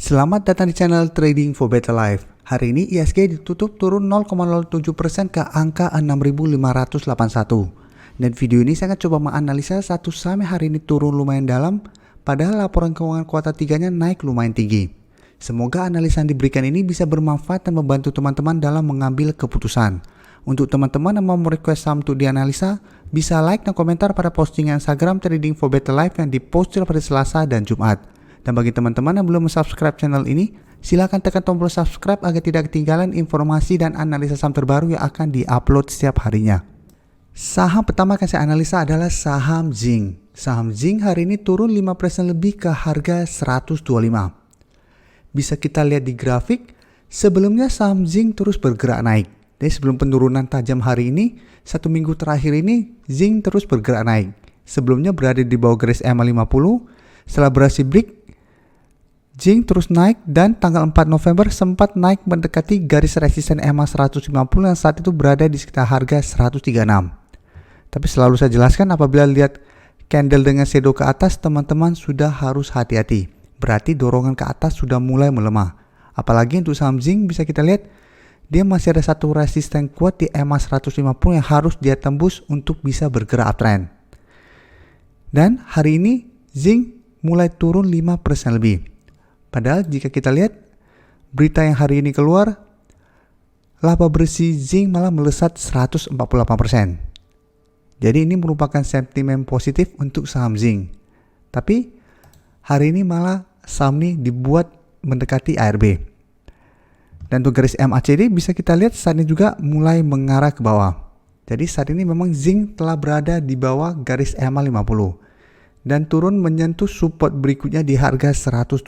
Selamat datang di channel Trading for Better Life. Hari ini ISG ditutup turun 0,07% ke angka 6.581. Dan video ini saya akan coba menganalisa satu saham hari ini turun lumayan dalam, padahal laporan keuangan kuartal 3-nya naik lumayan tinggi. Semoga analisa yang diberikan ini bisa bermanfaat dan membantu teman-teman dalam mengambil keputusan. Untuk teman-teman yang mau request saham untuk dianalisa, bisa like dan komentar pada postingan Instagram Trading for Better Life yang dipost pada Selasa dan Jumat. Dan bagi teman-teman yang belum subscribe channel ini, silakan tekan tombol subscribe agar tidak ketinggalan informasi dan analisa saham terbaru yang akan diupload setiap harinya. Saham pertama yang saya analisa adalah saham Zing. Saham Zing hari ini turun 5% lebih ke harga 125. Bisa kita lihat di grafik, sebelumnya saham Zing terus bergerak naik. Jadi sebelum penurunan tajam hari ini, satu minggu terakhir ini Zing terus bergerak naik. Sebelumnya berada di bawah garis EMA 50, setelah berhasil break, Zing terus naik dan tanggal 4 November sempat naik mendekati garis resisten EMA 150 yang saat itu berada di sekitar harga 136. Tapi selalu saya jelaskan apabila lihat candle dengan shadow ke atas, teman-teman sudah harus hati-hati. Berarti dorongan ke atas sudah mulai melemah. Apalagi untuk saham Zing bisa kita lihat dia masih ada satu resisten kuat di EMA 150 yang harus dia tembus untuk bisa bergerak uptrend. Dan hari ini Zing mulai turun 5% lebih. Padahal jika kita lihat berita yang hari ini keluar, laba bersih Zing malah melesat 148%. Jadi ini merupakan sentimen positif untuk saham Zing. Tapi hari ini malah saham ini dibuat mendekati ARB. Dan untuk garis MACD bisa kita lihat saat ini juga mulai mengarah ke bawah. Jadi saat ini memang Zing telah berada di bawah garis EMA 50 dan turun menyentuh support berikutnya di harga 125.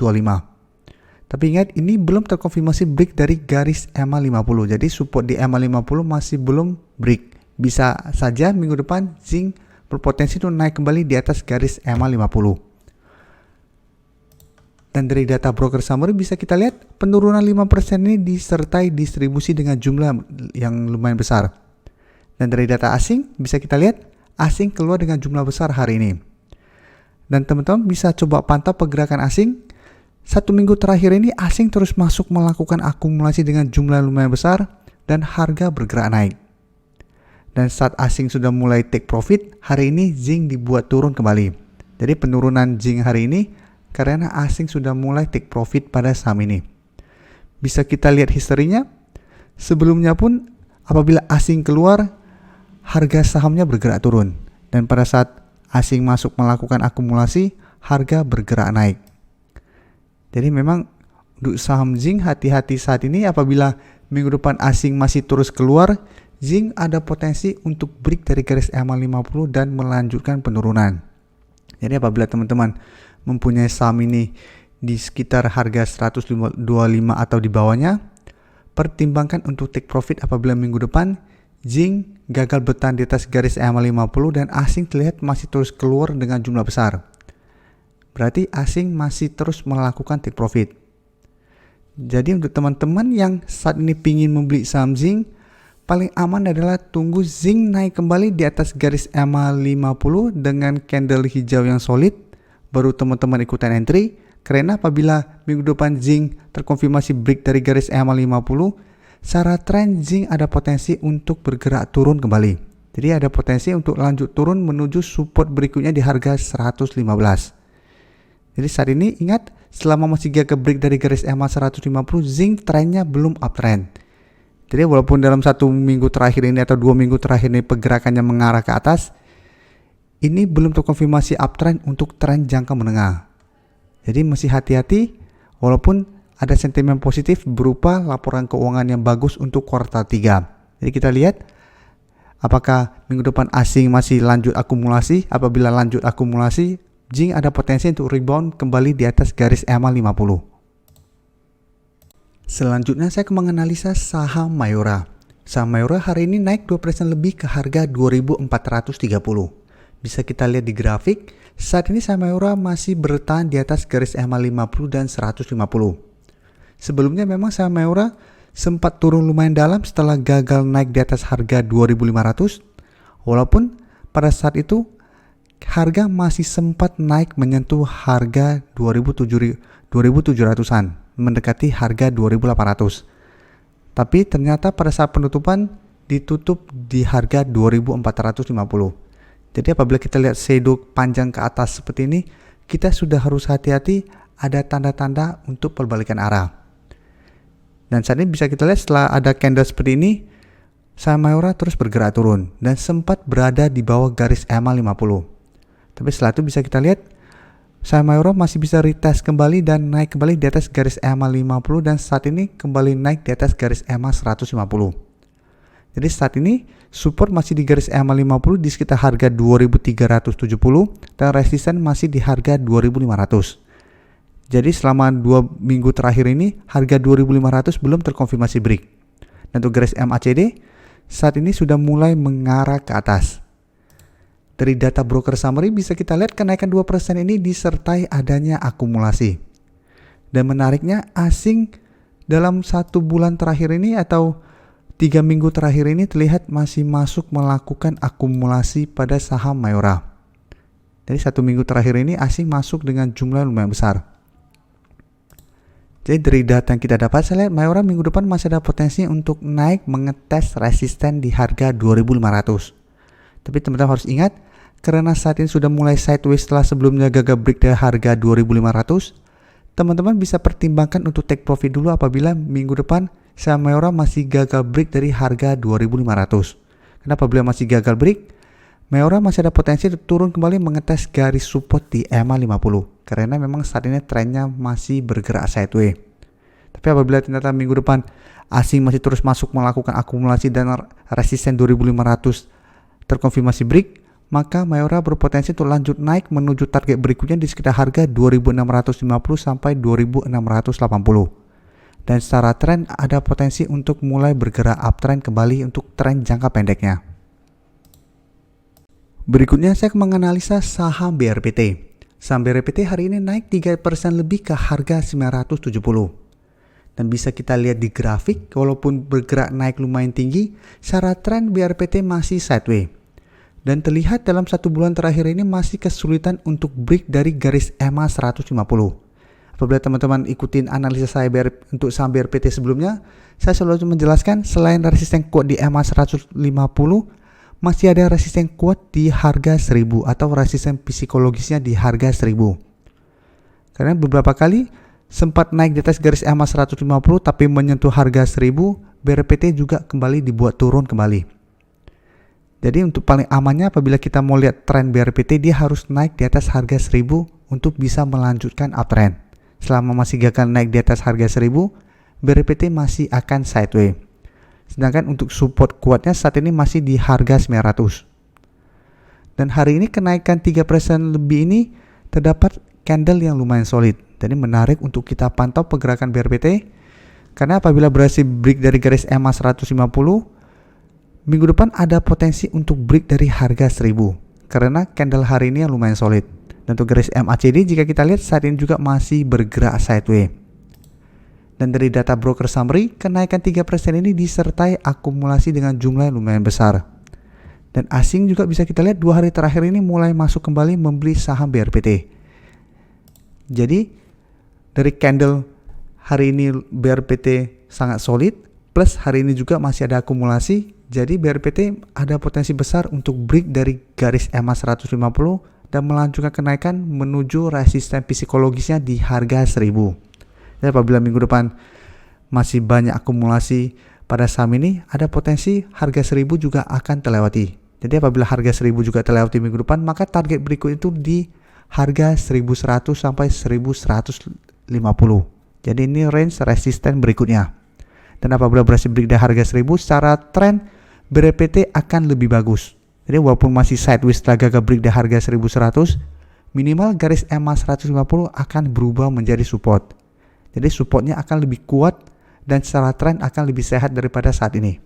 Tapi ingat ini belum terkonfirmasi break dari garis EMA 50. Jadi support di EMA 50 masih belum break. Bisa saja minggu depan Zing berpotensi untuk naik kembali di atas garis EMA 50. Dan dari data broker summary bisa kita lihat penurunan 5% ini disertai distribusi dengan jumlah yang lumayan besar. Dan dari data asing bisa kita lihat asing keluar dengan jumlah besar hari ini. Dan teman-teman bisa coba pantau pergerakan asing. Satu minggu terakhir ini asing terus masuk melakukan akumulasi dengan jumlah lumayan besar dan harga bergerak naik. Dan saat asing sudah mulai take profit, hari ini Zing dibuat turun kembali. Jadi penurunan Zing hari ini karena asing sudah mulai take profit pada saham ini. Bisa kita lihat historinya. Sebelumnya pun apabila asing keluar, harga sahamnya bergerak turun. Dan pada saat asing masuk melakukan akumulasi, harga bergerak naik. Jadi memang untuk saham Zing hati-hati saat ini apabila minggu depan asing masih terus keluar, Zing ada potensi untuk break dari garis EMA 50 dan melanjutkan penurunan. Jadi apabila teman-teman mempunyai saham ini di sekitar harga 125 atau di bawahnya, pertimbangkan untuk take profit apabila minggu depan Zing gagal bertahan di atas garis EMA 50 dan asing terlihat masih terus keluar dengan jumlah besar. Berarti asing masih terus melakukan take profit. Jadi untuk teman-teman yang saat ini ingin membeli saham Zing, paling aman adalah tunggu Zing naik kembali di atas garis EMA 50 dengan candle hijau yang solid, baru teman-teman ikutan entry. Karena apabila minggu depan Zing terkonfirmasi break dari garis EMA 50, secara tren Zing ada potensi untuk bergerak turun kembali. Jadi ada potensi untuk lanjut turun menuju support berikutnya di harga 115. Jadi saat ini ingat, selama masih gagal break dari garis EMA 150, Zing trennya belum uptrend. Jadi walaupun dalam satu minggu terakhir ini atau 2 minggu terakhir ini pergerakannya mengarah ke atas, ini belum terkonfirmasi uptrend untuk tren jangka menengah. Jadi masih hati-hati walaupun ada sentimen positif berupa laporan keuangan yang bagus untuk kuartal 3. Jadi kita lihat apakah minggu depan asing masih lanjut akumulasi. Apabila lanjut akumulasi, Zing ada potensi untuk rebound kembali di atas garis EMA 50. Selanjutnya saya akan menganalisa saham Mayora. Saham Mayora hari ini naik 2% lebih ke harga 2.430. Bisa kita lihat di grafik, saat ini saham Mayora masih bertahan di atas garis EMA 50 dan 150. Sebelumnya memang saham Mayora sempat turun lumayan dalam setelah gagal naik di atas harga 2.500. Walaupun pada saat itu harga masih sempat naik menyentuh harga 2.700-an. mendekati harga 2.800. Tapi ternyata pada saat penutupan ditutup di harga 2.450. Jadi apabila kita lihat shadow panjang ke atas seperti ini, kita sudah harus hati-hati, ada tanda-tanda untuk perbalikan arah. Dan saat ini bisa kita lihat setelah ada candle seperti ini, saham Mayora terus bergerak turun dan sempat berada di bawah garis EMA 50. Tapi setelah itu bisa kita lihat saham Mayora masih bisa retest kembali dan naik kembali di atas garis EMA 50 dan saat ini kembali naik di atas garis EMA 150. Jadi saat ini support masih di garis EMA 50 di sekitar harga 2.370 dan resisten masih di harga 2.500. Jadi selama 2 minggu terakhir ini harga 2.500 belum terkonfirmasi break. Dan untuk garis MACD saat ini sudah mulai mengarah ke atas. Dari data broker summary bisa kita lihat kenaikan 2% ini disertai adanya akumulasi. Dan menariknya asing dalam 1 bulan terakhir ini atau 3 minggu terakhir ini terlihat masih masuk melakukan akumulasi pada saham Mayora. Jadi 1 minggu terakhir ini asing masuk dengan jumlah lumayan besar. Jadi dari data yang kita dapat, saya lihat Mayora minggu depan masih ada potensi untuk naik mengetes resisten di harga 2.500. Tapi teman-teman harus ingat, karena saat ini sudah mulai sideways setelah sebelumnya gagal break dari harga 2.500, teman-teman bisa pertimbangkan untuk take profit dulu apabila minggu depan saham Mayora masih gagal break dari harga 2.500. Karena apabila masih gagal break, Mayora masih ada potensi untuk turun kembali mengetes garis support di EMA 50 karena memang saat ini trennya masih bergerak sideways. Tapi apabila ternyata minggu depan asing masih terus masuk melakukan akumulasi dan resisten 2.500 terkonfirmasi break, maka Mayora berpotensi untuk lanjut naik menuju target berikutnya di sekitar harga 2.650 sampai 2.680. Dan secara tren ada potensi untuk mulai bergerak uptrend kembali untuk tren jangka pendeknya. Berikutnya saya menganalisa saham BRPT. Saham BRPT hari ini naik 3% lebih ke harga 970. Dan bisa kita lihat di grafik, walaupun bergerak naik lumayan tinggi, secara tren BRPT masih sideways. Dan terlihat dalam 1 bulan terakhir ini masih kesulitan untuk break dari garis EMA 150. Apabila teman-teman ikutin analisa saya untuk saham BRPT sebelumnya, saya selalu menjelaskan selain resisten kuat di EMA 150, masih ada resisten kuat di harga 1000 atau resisten psikologisnya di harga 1000. Karena beberapa kali sempat naik di atas garis EMA 150 tapi menyentuh harga 1000, BRPT juga kembali dibuat turun kembali. Jadi untuk paling amannya apabila kita mau lihat tren BRPT, dia harus naik di atas harga 1000 untuk bisa melanjutkan uptrend. Selama masih gagal naik di atas harga 1000, BRPT masih akan sideways. Sedangkan untuk support kuatnya saat ini masih di harga 900. Dan hari ini kenaikan 3% lebih ini terdapat candle yang lumayan solid. Jadi menarik untuk kita pantau pergerakan BRPT. Karena apabila berhasil break dari garis EMA 150, minggu depan ada potensi untuk break dari harga 1000. Karena candle hari ini yang lumayan solid. Dan untuk garis MACD jika kita lihat saat ini juga masih bergerak sideways. Dan dari data broker summary, kenaikan 3% ini disertai akumulasi dengan jumlah yang lumayan besar. Dan asing juga bisa kita lihat 2 hari terakhir ini mulai masuk kembali membeli saham BRPT. Jadi dari candle hari ini BRPT sangat solid, plus hari ini juga masih ada akumulasi. Jadi BRPT ada potensi besar untuk break dari garis EMA 150 dan melanjutkan kenaikan menuju resisten psikologisnya di harga 1000. Dan apabila minggu depan masih banyak akumulasi pada saham ini, ada potensi harga 1000 juga akan terlewati. Jadi apabila harga 1000 juga terlewati minggu depan, maka target berikut itu di harga 1100 sampai 1150. Jadi ini range resisten berikutnya. Dan apabila berhasil break dari harga 1000, secara tren BRPT akan lebih bagus. Jadi walaupun masih sideways setelah gagal break dari harga 1100, minimal garis EMA 150 akan berubah menjadi support. Jadi supportnya akan lebih kuat dan secara tren akan lebih sehat daripada saat ini.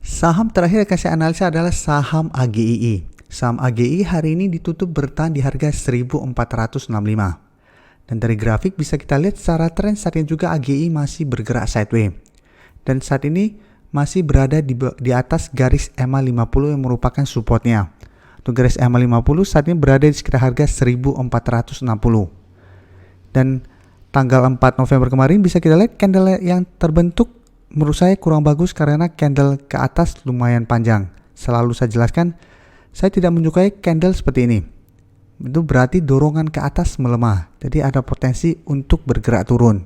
Saham terakhir yang akan saya analisa adalah saham AGII. Saham AGII hari ini ditutup bertahan di harga 1465. Dan dari grafik bisa kita lihat secara tren saat ini juga AGII masih bergerak sideways. Dan saat ini masih berada di atas garis EMA 50 yang merupakan supportnya. Untuk garis EMA 50 saat ini berada di sekitar harga 1460. Dan tanggal 4 November kemarin bisa kita lihat candle yang terbentuk menurut saya kurang bagus karena candle ke atas lumayan panjang. Selalu saya jelaskan, saya tidak menyukai candle seperti ini. Itu berarti dorongan ke atas melemah. Jadi ada potensi untuk bergerak turun.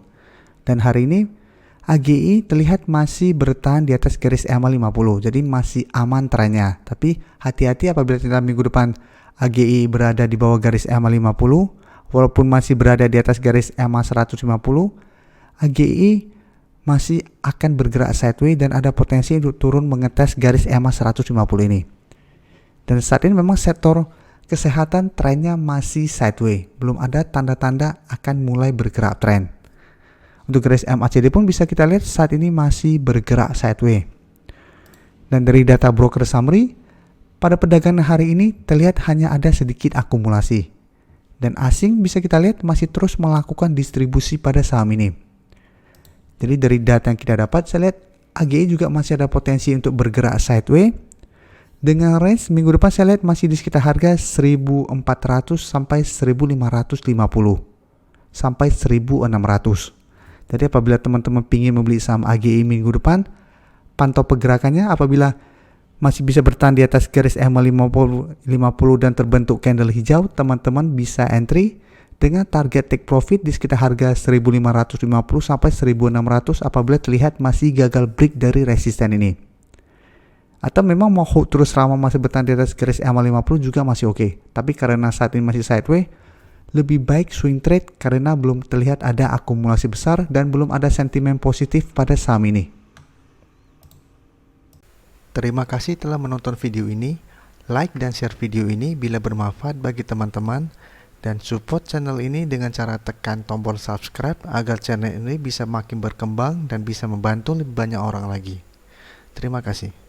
Dan hari ini AGI terlihat masih bertahan di atas garis EMA 50. Jadi masih aman trennya. Tapi hati-hati apabila kita minggu depan AGI berada di bawah garis EMA 50. Walaupun masih berada di atas garis EMA 150, AGI masih akan bergerak sideways dan ada potensi untuk turun mengetes garis EMA 150 ini. Dan saat ini memang sektor kesehatan trennya masih sideways, belum ada tanda-tanda akan mulai bergerak tren. Untuk garis MACD pun bisa kita lihat saat ini masih bergerak sideways. Dan dari data broker summary, pada perdagangan hari ini terlihat hanya ada sedikit akumulasi. Dan asing bisa kita lihat masih terus melakukan distribusi pada saham ini. Jadi dari data yang kita dapat, saya lihat AGI juga masih ada potensi untuk bergerak sideways. Dengan range minggu depan saya lihat masih di sekitar harga 1400 sampai 1550 sampai 1600. Jadi apabila teman-teman ingin membeli saham AGI minggu depan, pantau pergerakannya. Apabila masih bisa bertahan di atas garis EMA 50 dan terbentuk candle hijau, teman-teman bisa entry dengan target take profit di sekitar harga 1550 sampai 1600 apabila terlihat masih gagal break dari resisten ini. Atau memang mau hold terus selama masih bertahan di atas garis EMA 50 juga masih oke. Tapi karena saat ini masih sideways, lebih baik swing trade karena belum terlihat ada akumulasi besar dan belum ada sentimen positif pada saham ini. Terima kasih telah menonton video ini. Like dan share video ini bila bermanfaat bagi teman-teman. Dan support channel ini dengan cara tekan tombol subscribe agar channel ini bisa makin berkembang dan bisa membantu lebih banyak orang lagi. Terima kasih.